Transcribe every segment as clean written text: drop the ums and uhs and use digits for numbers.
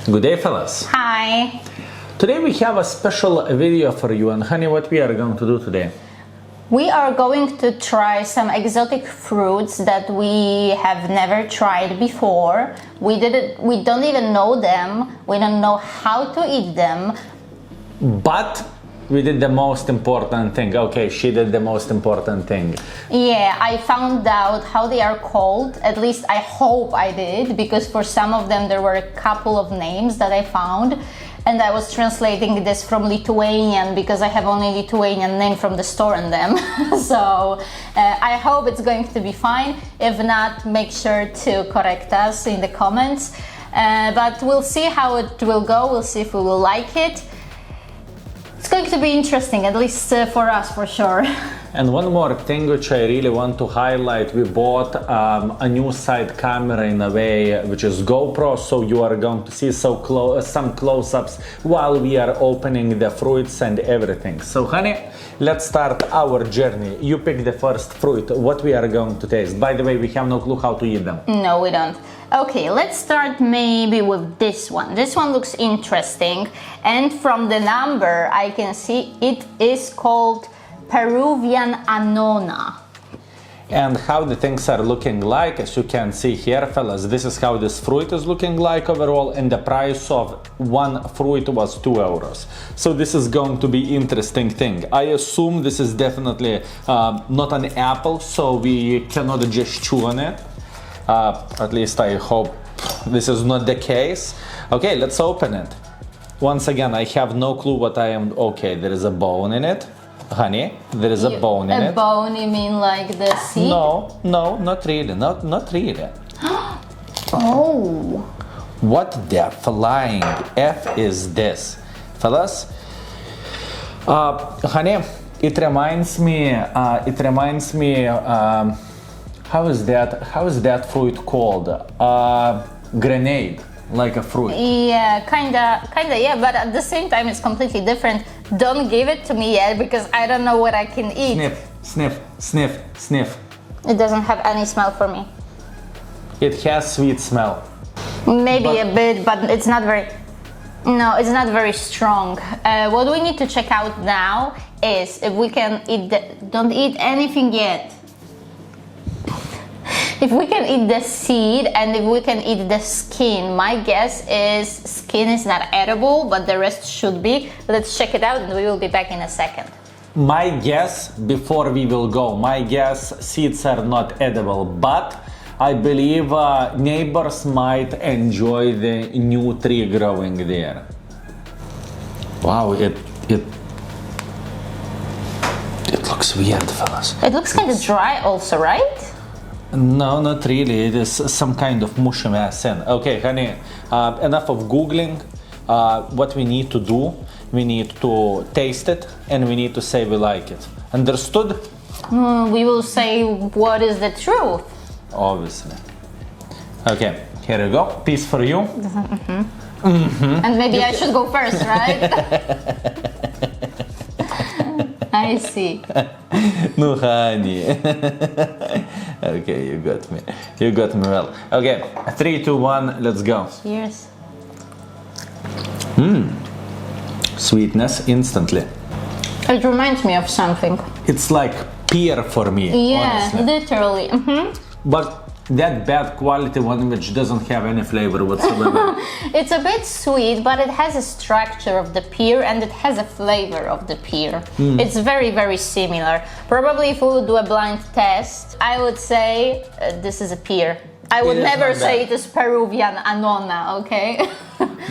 Good day, fellas. Hi. Today we have a special video for you, and honey, what we are going to do today? We are going to try some exotic fruits that we have never tried before. We don't even know them. We don't know how to eat them. But we did the most important thing. Okay, she did the most important thing. Yeah, I found out how they are called. At least I hope I did, because for some of them there were a couple of names that I found. And I was translating this from Lithuanian because I have only Lithuanian name from the store in them. So I hope it's going to be fine. If not, make sure to correct us in the comments. But we'll see how it will go. We'll see if we will like it. It's going to be interesting, at least for us, for sure. And one more thing which I really want to highlight, we bought a new side camera in a way, which is GoPro, so you are going to see some close-ups while we are opening the fruits and everything. So honey, let's start our journey. You pick the first fruit, what we are going to taste. By the way, we have no clue how to eat them. No, we don't. Okay, let's start maybe with this one. This one looks interesting, and from the number I can see it is called Peruvian Anona. And how the things are looking like, as you can see here, fellas, this is how this fruit is looking like overall, and the price of one fruit was 2 euros. So this is going to be interesting thing. I assume this is definitely not an apple, so we cannot just chew on it. At least I hope this is not the case. Okay, let's open it. Once again, I have no clue what I am. Okay, there is a bone in it. Honey, there is a bone in it. A bone, you mean like the seed? No, not really, not really. Oh. What the flying F is this? Fellas, honey, it reminds me, how is that fruit called? Grenade, like a fruit. Yeah, kinda, yeah, but at the same time it's completely different. Don't give it to me yet, because I don't know what I can eat. Sniff, sniff, sniff, sniff. It doesn't have any smell for me. It has sweet smell. Maybe a bit, but it's not very... No, it's not very strong. What we need to check out now is if we can eat the... Don't eat anything yet. If we can eat the seed and if we can eat the skin. My guess is skin is not edible, but the rest should be. Let's check it out and we will be back in a second. My guess, before we will go, my guess, seeds are not edible, but I believe neighbors might enjoy the new tree growing there. Wow, it looks weird, fellas. It looks kind of dry also, right? No, not really. It is some kind of mushy mess in. Okay, honey, enough of Googling. What we need to do, we need to taste it and we need to say we like it. Understood? We will say what is the truth. Obviously. Okay, here you go. Piece for you. And maybe I should go first, right? I see. No, honey. Okay, you got me. You got me well. Okay, 3, 2, 1, let's go. Cheers. Sweetness instantly. It reminds me of something. It's like pear for me, yeah, honestly. Literally. But that bad quality one which doesn't have any flavor whatsoever. It's a bit sweet, but it has a structure of the pear and it has a flavor of the pear. It's very, very similar. Probably if we would do a blind test, I would say this is a pear. I would never say it is Peruvian Anona, okay?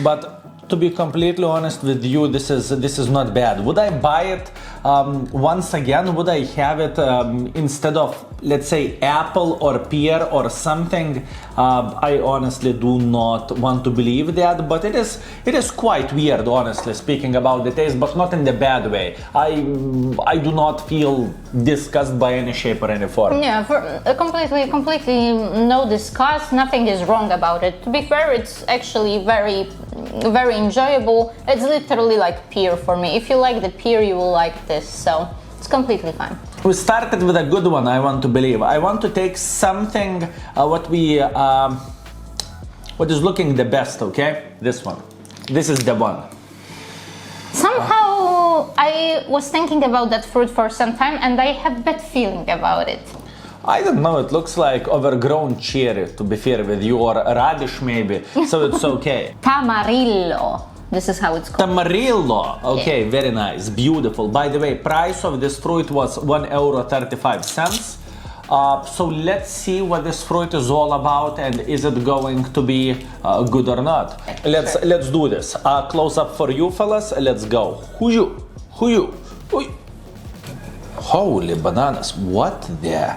But to be completely honest with you, this is not bad. Would I buy it once again? Would I have it instead of, let's say, apple or pear or something? I honestly do not want to believe that, but it is quite weird, honestly speaking, about the taste, but not in the bad way. I do not feel disgusted by any shape or any form. Yeah, completely no disgust. Nothing is wrong about it. To be fair, it's actually very enjoyable. It's literally like pear for me. If you like the pear, you will like this, so it's completely fine. We started with a good one, I want to believe. I want to take something what we what is looking the best, okay? This one. This is the one. Somehow I was thinking about that fruit for some time and I have bad feeling about it. I don't know, it looks like overgrown cherry, to be fair with you, or radish maybe, so it's okay. Tamarillo. This is how it's called. Tamarillo. Okay, very nice, beautiful. By the way, price of this fruit was €1.35. So let's see what this fruit is all about and is it going to be good or not. Let's do this. Close up for you fellas. Let's go. Who you? Holy bananas! What the?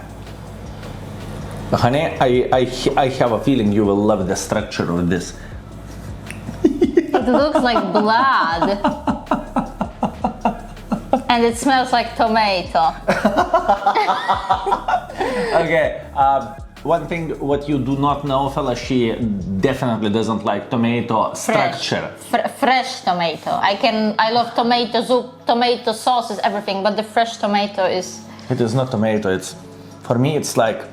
Honey, I have a feeling you will love the structure of this. It looks like blood. And it smells like tomato. Okay, one thing what you do not know, fella, she definitely doesn't like tomato structure. Fresh tomato. I love tomato soup, tomato sauces, everything, but the fresh tomato is... It is not tomato, for me it's like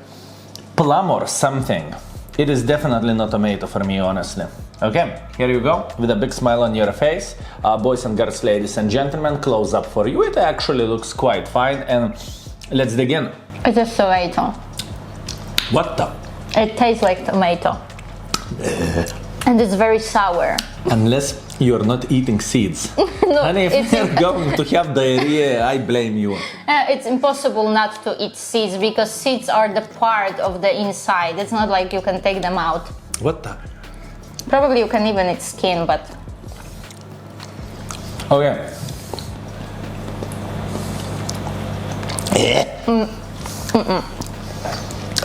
plum or something. It is definitely not tomato for me, honestly. Okay, here you go, with a big smile on your face. Boys and girls, ladies and gentlemen, close up for you. It actually looks quite fine, and let's dig in. It is tomato. What the? It tastes like tomato. And it's very sour. Unless you're not eating seeds. No, and if you're going to have diarrhea, I blame you. It's impossible not to eat seeds because seeds are the part of the inside. It's not like you can take them out. What the? Probably you can even eat skin, but... Okay.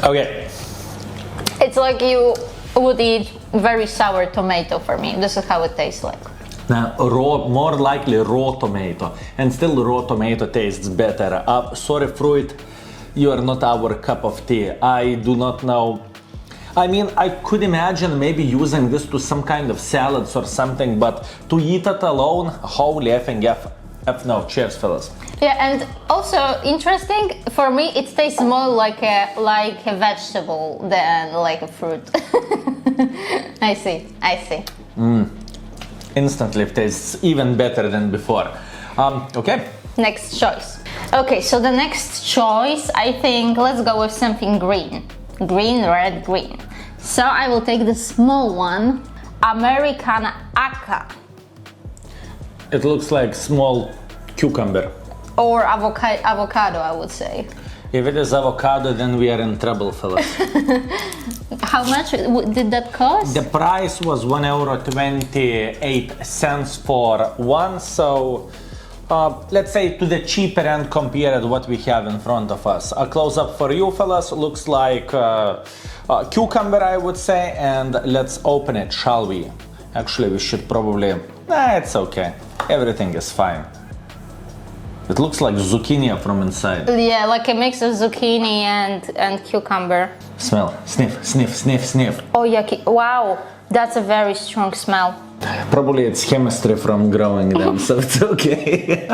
Okay. It's like you would eat very sour tomato for me. This is how it tastes like. Now, more likely raw tomato, and still raw tomato tastes better. Sorry, fruit, you are not our cup of tea. I do not know. I mean, I could imagine maybe using this to some kind of salads or something, but to eat it alone, holy effing F no. Cheers, fellas. Yeah, and also interesting for me, it tastes more like a vegetable than like a fruit. I see. Instantly it tastes even better than before. Okay. Next choice. Okay, so the next choice, I think, let's go with something green. Green, red, green. So I will take the small one, American Acca. It looks like small cucumber. Or avocado, I would say. If it is avocado, then we are in trouble, fellas. How much did that cost? The price was €1.28 for one, so let's say to the cheaper end compared to what we have in front of us. A close-up for you, fellas, looks like cucumber, I would say, and let's open it, shall we? Actually, we should probably... Nah, it's okay. Everything is fine. It looks like zucchini from inside. Yeah, like a mix of zucchini and cucumber. Smell. Sniff, sniff, sniff, sniff. Oh, yucky. Wow, that's a very strong smell. Probably it's chemistry from growing them, so it's okay.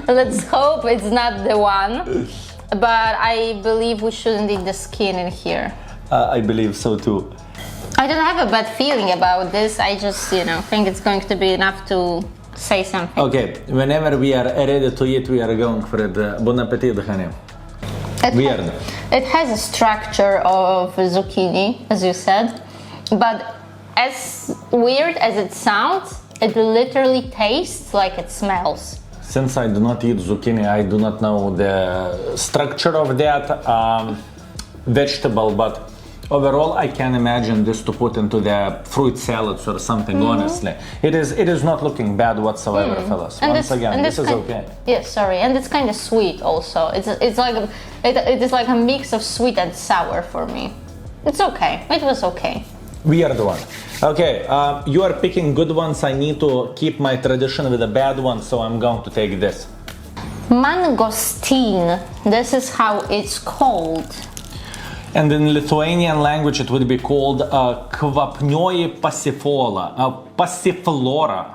Let's hope it's not the one. But I believe we shouldn't eat the skin in here. I believe so too. I don't have a bad feeling about this. I just, think it's going to be enough to say something. Okay, whenever we are ready to eat, we are going for it. Bon appetit, honey. Weird. It has a structure of zucchini, as you said, but as weird as it sounds, it literally tastes like it smells. Since I do not eat zucchini, I do not know the structure of that vegetable, but overall, I can imagine this to put into the fruit salads or something, honestly. It is not looking bad whatsoever, fellas. And Once again, this is okay. Yeah, sorry, and it's kind of sweet also. It is like a mix of sweet and sour for me. It's okay. It was okay. Weird one. Okay, you are picking good ones. I need to keep my tradition with a bad one, so I'm going to take this. Mangosteen. This is how it's called. And in Lithuanian language, it would be called kvapnioji passiflora.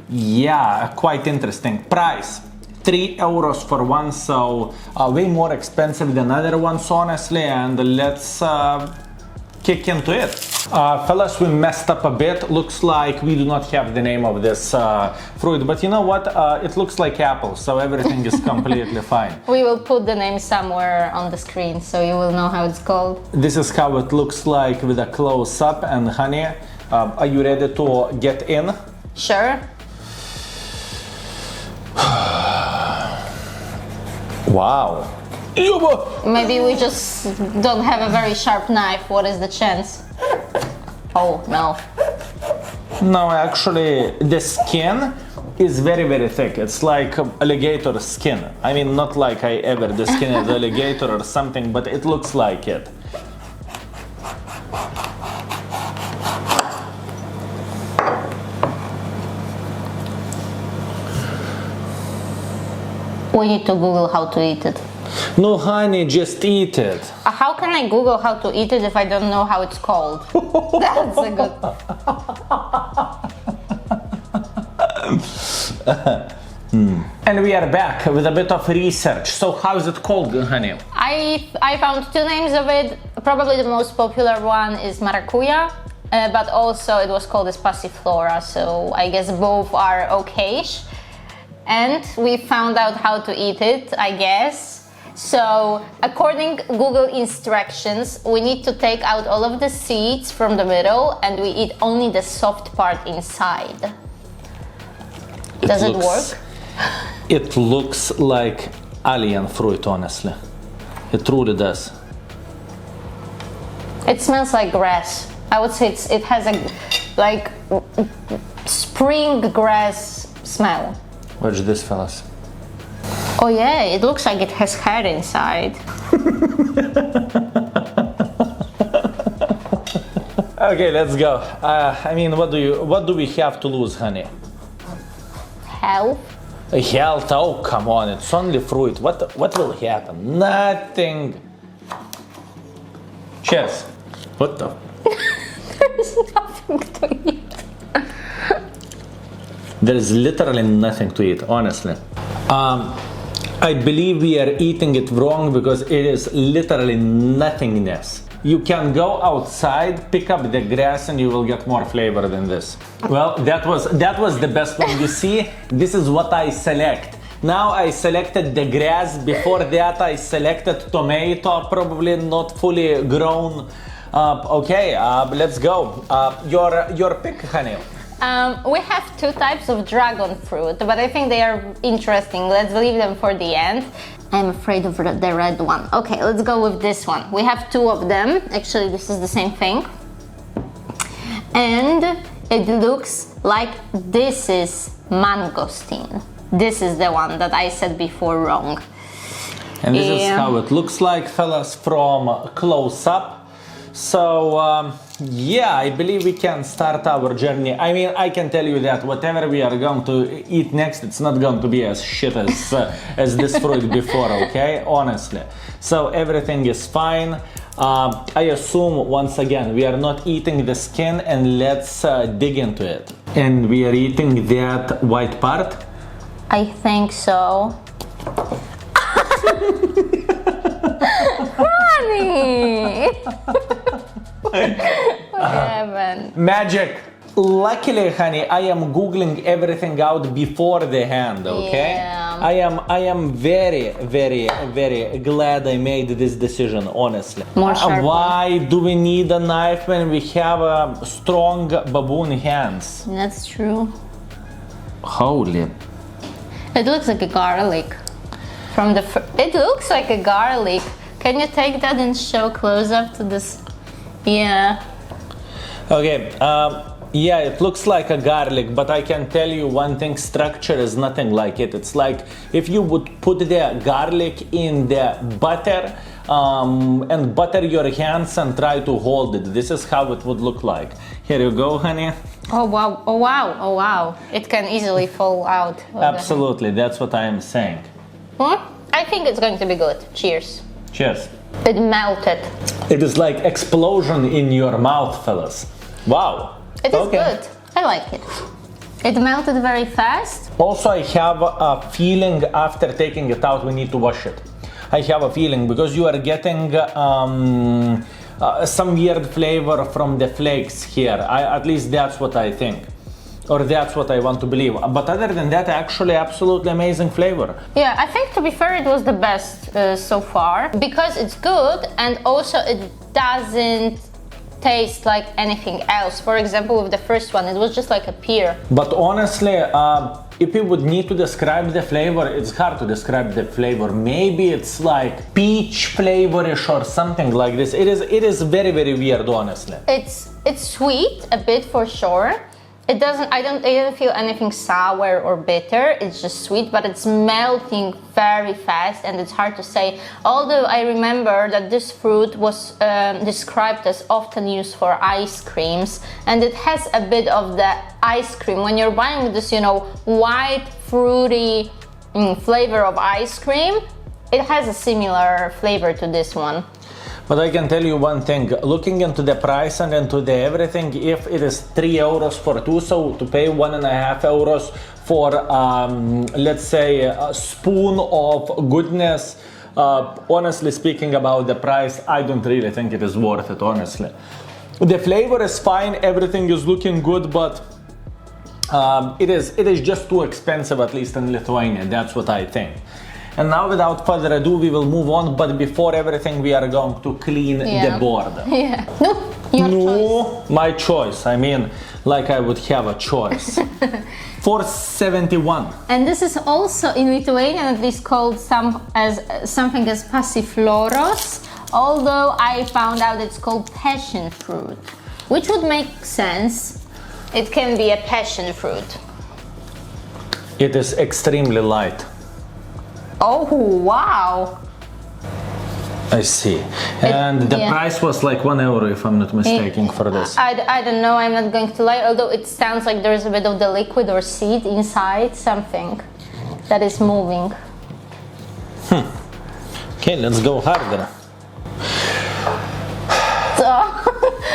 Yeah, quite interesting. Price 3 euros for one, so way more expensive than other ones, honestly. And let's kick into it. Fellas, we messed up a bit. Looks like we do not have the name of this fruit, but you know what? It looks like apple, so everything is completely fine. We will put the name somewhere on the screen so you will know how it's called. This is how it looks like with a close-up. And honey, are you ready to get in? Sure. Wow. Maybe we just don't have a very sharp knife. What is the chance? Oh, no. No, actually, the skin is very, very thick. It's like alligator skin. I mean, not like the skin of the alligator or something, but it looks like it. We need to Google how to eat it. No, honey, just eat it. How can I Google how to eat it if I don't know how it's called? That's a good... And we are back with a bit of research. So how is it called, honey? I found two names of it. Probably the most popular one is maracuja, but also it was called passiflora, so I guess both are okay-ish. And we found out how to eat it, I guess. So, according Google instructions, we need to take out all of the seeds from the middle and we eat only the soft part inside. Does it work? It looks like alien fruit, honestly. It truly does. It smells like grass. I would say it has a like spring grass smell. Watch this, fellas. Oh yeah, it looks like it has hair inside. Okay, let's go. I mean, what do we have to lose, honey? Health? Health? Oh, come on! It's only fruit. What will happen? Nothing. Cheers. What the? There's nothing to eat. There is literally nothing to eat, honestly. I believe we are eating it wrong because it is literally nothingness. You can go outside, pick up the grass, and you will get more flavor than this. Well, that was the best one. You see, this is what I select. Now I selected the grass. Before that, I selected tomato, probably not fully grown. Okay, let's go. Your pick, honey. We have two types of dragon fruit, but I think they are interesting. Let's leave them for the end. I'm afraid of the red one. Okay, let's go with this one. We have two of them. Actually, this is the same thing. And it looks like this is mangosteen. This is the one that I said before wrong. And this is how it looks like, fellas, from close up. So, yeah, I believe we can start our journey. I mean, I can tell you that whatever we are going to eat next, it's not going to be as shit as this fruit before, okay? Honestly. So everything is fine. I assume, once again, we are not eating the skin, and let's dig into it. And we are eating that white part? I think so. Honey! What happened? Magic! Luckily, honey, I am googling everything out before the hand, okay? Yeah. I am very, very, very glad I made this decision, honestly. More sharp. Why do we need a knife when we have strong baboon hands? That's true. Holy. It looks like a garlic. It looks like a garlic. Can you take that and show close up to this? Yeah. Okay, yeah, it looks like a garlic, but I can tell you one thing, structure is nothing like it. It's like if you would put the garlic in the butter and butter your hands and try to hold it. This is how it would look like. Here you go, honey. Oh wow, oh wow, oh wow. It can easily fall out. Absolutely, that's what I am saying. I think it's going to be good. Cheers. Cheers. It melted. It is like explosion in your mouth, fellas. Wow. It is good. I like it. It melted very fast. Also, I have a feeling after taking it out, we need to wash it. I have a feeling because you are getting some weird flavor from the flakes here. At least that's what I think. Or that's what I want to believe. But other than that, actually absolutely amazing flavor. Yeah, I think to be fair, it was the best so far. Because it's good and also it doesn't taste like anything else. For example, with the first one, it was just like a pear. But honestly, if you would need to describe the flavor, it's hard to describe the flavor. Maybe it's like peach flavorish or something like this. It is very, very weird, honestly. It's sweet a bit for sure. I don't feel anything sour or bitter. It's just sweet, but it's melting very fast and it's hard to say. Although I remember that this fruit was described as often used for ice creams, and it has a bit of the ice cream. When you're buying this, white fruity flavor of ice cream, it has a similar flavor to this one. But I can tell you one thing, looking into the price and into the everything, if it is 3 euros for two, so to pay 1.5 euros for, let's say, a spoon of goodness, honestly speaking about the price, I don't really think it is worth it, honestly. The flavor is fine, everything is looking good, but it is just too expensive, at least in Lithuania, that's what I think. And now, without further ado, we will move on, but before everything, we are going to clean the board. Yeah. No, your choice. My choice. I mean, like I would have a choice. 471. And this is also in Lithuanian, at least called something as passifloros, although I found out it's called passion fruit, which would make sense. It can be a passion fruit. It is extremely light. Oh, wow. I see. And the price was like 1 euro, if I'm not mistaken, for this. I don't know, I'm not going to lie, although it sounds like there's a bit of the liquid or seed inside, something that is moving. Okay, let's go harder. So,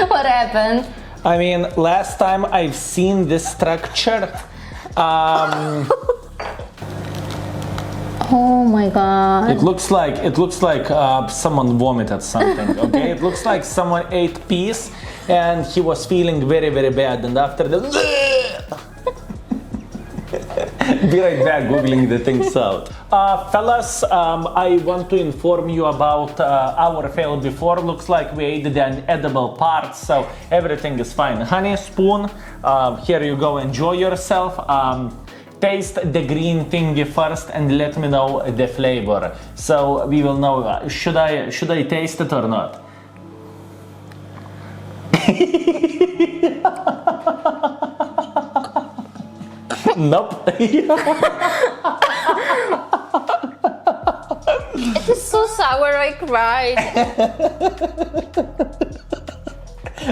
what happened? I mean, last time I've seen this structure, oh my god. It looks like someone vomited something, okay? It looks like someone ate peas and he was feeling very, very bad, and after the be right back googling the things out. Fellas, I want to inform you about our fail before. Looks like we ate the unedible parts, so everything is fine. Honey, spoon, here you go, enjoy yourself. Taste the green thingy first and let me know the flavor, so we will know. Should I taste it or not? Nope. It is so sour, I cried.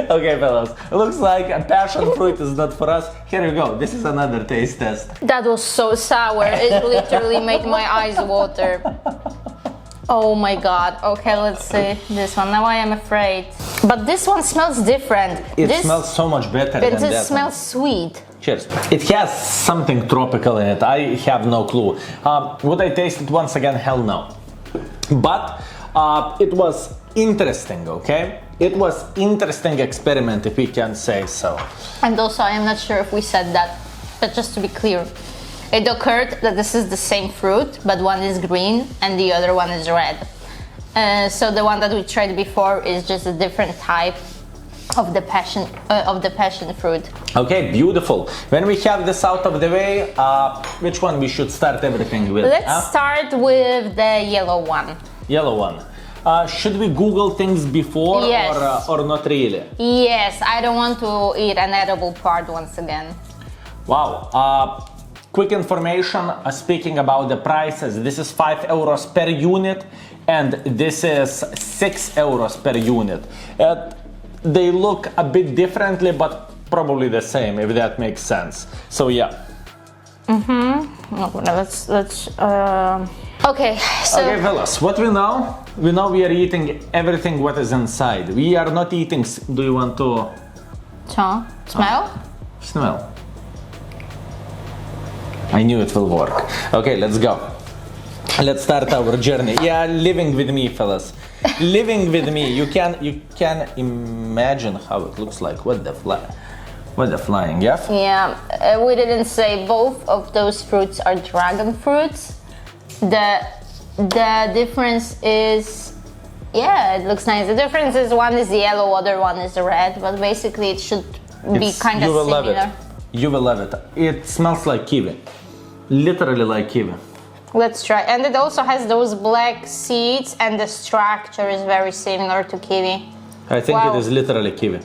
Okay, fellas, it looks like a passion fruit is not for us. Here you go, this is another taste test. That was so sour, it literally made my eyes water. Oh my god, okay, let's see this one. Now I am afraid. But this one smells different. It smells so much better than that. It smells sweet. Cheers. It has something tropical in it, I have no clue. Would I taste it once again? Hell no. But it was interesting, okay? It was interesting experiment, if we can say so. And also, I am not sure if we said that, but just to be clear, it occurred that this is the same fruit, but one is green and the other one is red. So the one that we tried before is just a different type of the passion fruit. Okay, beautiful. When we have this out of the way, which one we should start everything with? Let's start with the yellow one. Yellow one. Should we Google things before? Yes. or not really? Yes, I don't want to eat an edible part once again. Wow. Quick information, speaking about the prices, this is 5 euros per unit and this is 6 euros per unit. They look a bit differently, but probably the same, if that makes sense. So yeah. Okay, so... Okay, fellas, what we know? We know we are eating everything what is inside. We are not eating... Do you want to... Smell? Smell. I knew it will work. Okay, let's go. Let's start our journey. Yeah, living with me, fellas. Living with me. You can imagine how it looks like. What the flying, yeah? Yeah, we didn't say both of those fruits are dragon fruits. The difference is, yeah, it looks nice. The difference is one is yellow, other one is red, but basically it should be kind of similar. You will love it. You will love it. It smells like kiwi. Literally like kiwi. Let's try. And it also has those black seeds, and the structure is very similar to kiwi. I think it is literally kiwi.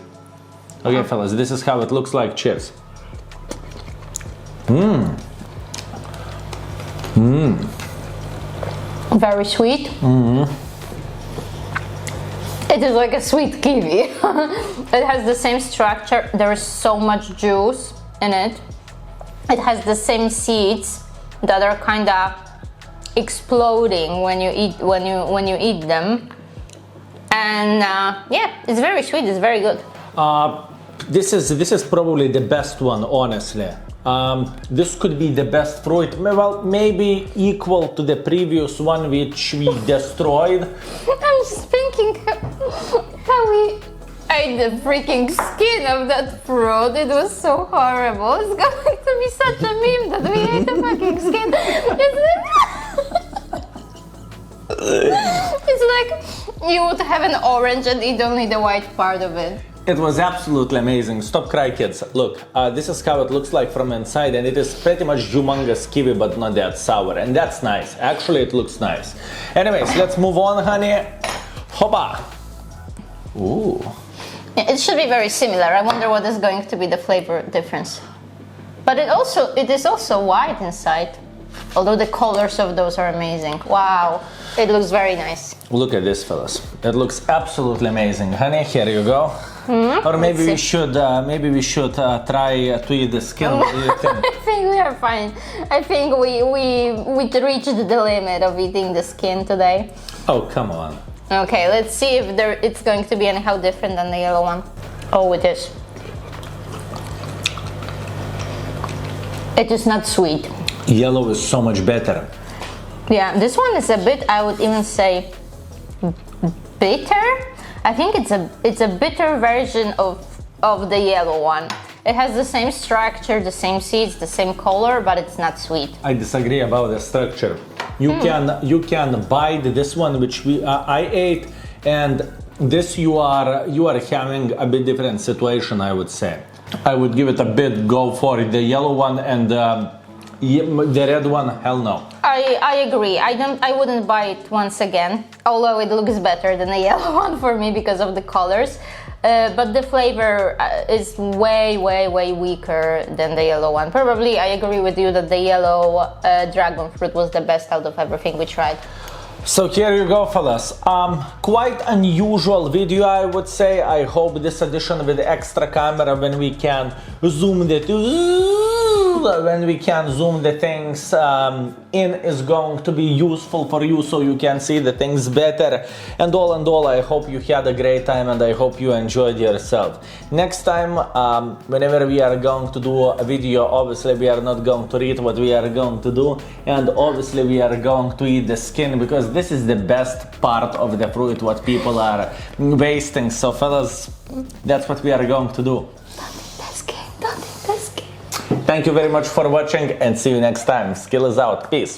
Okay, fellas, this is how it looks like. Cheers. Very sweet. It is like a sweet kiwi. It has the same structure. There is so much juice in it. It has the same seeds that are kind of exploding when you eat them. And yeah, it's very sweet. It's very good. This is probably the best one, honestly. This could be the best fruit. Well, maybe equal to the previous one which we destroyed. I'm just thinking how we ate the freaking skin of that fruit. It was so horrible. It's going to be such a meme that we ate the fucking skin. It's like you would have an orange and eat only the white part of it. It was absolutely amazing. Stop cry, kids. Look, this is how it looks like from inside, and it is pretty much humongous kiwi, but not that sour, and that's nice. Actually, it looks nice. Anyways, let's move on, honey. Hoppa! Ooh. It should be very similar. I wonder what is going to be the flavor difference. But it is also white inside. Although the colors of those are amazing. Wow, it looks very nice. Look at this, fellas. It looks absolutely amazing. Honey, here you go. Or maybe we should try to eat the skin. What do you think? I think we are fine. I think we reached the limit of eating the skin today. Oh, come on. Okay, let's see if it's going to be anyhow different than the yellow one. Oh, it is. It is not sweet. Yellow is so much better. Yeah, this one is a bit, I would even say, bitter. I think it's a bitter version of the yellow one. It has the same structure, the same seeds, the same color, but it's not sweet. I disagree about the structure. You can bite this one, which I ate, and this you are having a bit different situation, I would say. I would give it a bit go for it. The yellow one and the red one, hell no. I agree. I wouldn't buy it once again, although it looks better than the yellow one for me because of the colors. But the flavor is way weaker than the yellow one. Probably I agree with you that the yellow dragon fruit was the best out of everything we tried. So here you go, fellas. Quite unusual video, I would say. I hope this edition with the extra camera, when we can zoom the things in, is going to be useful for you, so you can see the things better. And all, I hope you had a great time, and I hope you enjoyed yourself. Next time, whenever we are going to do a video, obviously we are not going to read what we are going to do, and obviously we are going to eat the skin, because this is the best part of the fruit what people are wasting. So fellas, that's what we are going to do. Don't eat the skin. Thank you very much for watching, and see you next time. Skill is out. Peace.